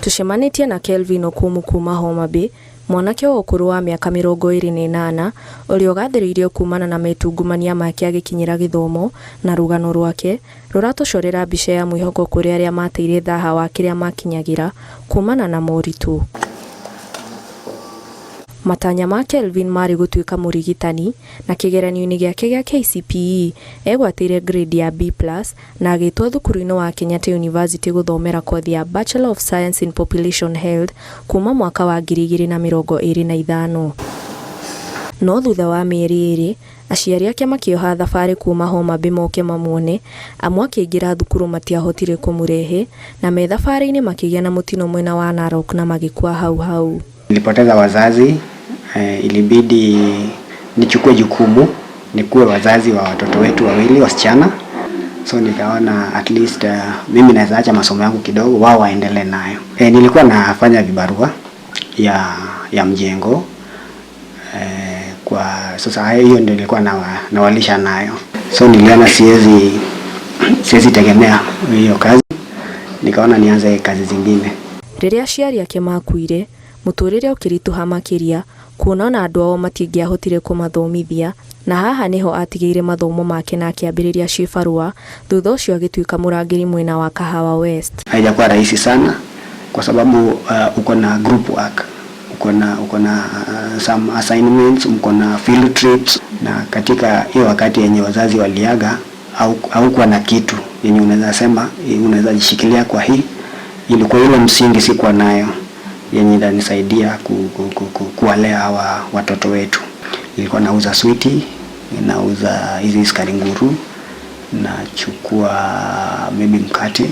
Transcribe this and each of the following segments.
Tucemanitie na Kelvin Okumu kuma Homa Bay, mwanake wa ũkũrũ wa mĩaka 28 ũrĩa ũgathĩrĩirio kumana na metungumania make agĩkinyĩra gĩthomo, na rũgano rwake rũratũcorera mbica ya mwĩhoko kũrĩ arĩa mateire thaha wa kĩrĩa makinyagĩra kumana na moritũ. Matanya ma Kelvin marĩ gũtuĩka mũrigitani, na kĩgeranio-inĩ gĩake gĩa KCPE egwatĩire grade ya B+ na agĩtwo thukuru-inĩ wa Kenyatta University gũthomera kothi ya Bachelor of Science in Population Health kuma mwaka wa 2025. No thutha wa mĩeri ĩrĩ, aciari ake makĩoha thabarĩ kuma Homa Bay moke mamuone, amwe akĩingĩra thukuru matiahotire kũmũrehe, na me thabarĩ-inĩ makĩgĩa na mũtino mwena wa Narok na magĩkua hau. Nilipoteza wazazi, ilibidi nichukue jukumu nikuwe wazazi wa watoto wetu wawili wasichana. So nikaona at least mimi naweza acha masomo yangu kidogo, wao waendelee nayo. Nilikuwa nafanya vibarua ya mjengo. Kwa sasa hiyo ndio nilikuwa nawalisha nayo. So niliona siwezi tegemea hiyo kazi. Nikaona nianze kazi zingine. Rĩrĩa aciari ake makuire, mũtũrĩre ũkĩritũha makĩria, kuona na andũ ao matingĩahotire kũmathomithia, na haha niho atigĩire mathomo make na akĩambĩrĩria cibarua, thutha ũcio agĩtuĩka mũrangĩri mwena wa Kahawa West. Haijakuwa rahisi sana kwa sababu uko na group work, uko na some assignments, uko na field trips, na katika hiyo wakati yenye wazazi waliaga au kuwa na kitu yenye unaweza sema unaweza jishikilia kwa hii, ilikuwa ile msingi sikuwa nayo yenye inanisaidia kuwalea hawa watoto wetu. Nilikuwa nauza switi, nauza hizi sukari nguru, nachukua maybe mkate,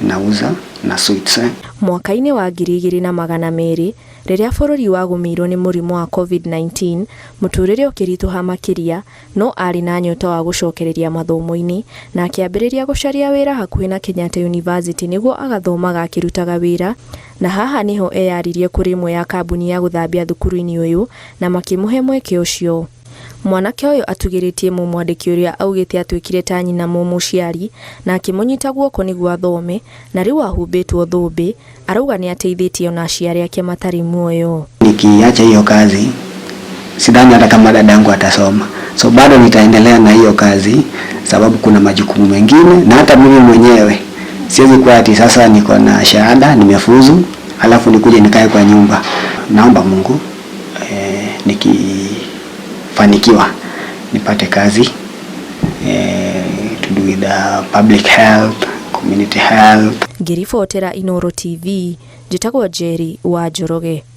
nauza na sweets. Mwaka-inĩ wa 2020, rĩrĩa bũrũri wagũmĩirwo nĩ mũrimũ wa COVID-19, mũtũrĩre ũkĩritũha makĩria, no arĩ na nyota wa gũcokereria mathomo-inĩ, na akĩambĩrĩria gũcaria wĩra hakuhĩ na Kenyatta University nĩguo agathomaga akĩrutaga wĩra, na haha niho eyaririe kũrĩ ĩmwe ya kambuni ya gũthambia thukuru-inĩ ũyũ, na makĩmũhe mweke ũcio. Mwanake ũyũ atugĩrĩtie mũmwandĩki ũrĩa augĩte atuĩkire ta nyina mũciari, na akĩmũnyita guoko nĩguo athome, na rĩu ahumbĩtwo thũmbĩ, arauga nĩ ateithĩtie ona aciari ake matarĩ muoyo. Nikiacha hiyo kazi, sidhani hata kama dadangu atasoma. So bado nitaendelea na hiyo kazi sababu kuna majukumu mengine, na hata mimi mwenyewe siwezi kuwa ati sasa niko na shahada, nimefuzu, alafu nikuje nikae kwa nyumba. Naomba Mungu nikifanikiwa nipate kazi to do with public health, community health. Ngĩribotera Inooro TV, njĩtagwo Jerry wa Njoroge.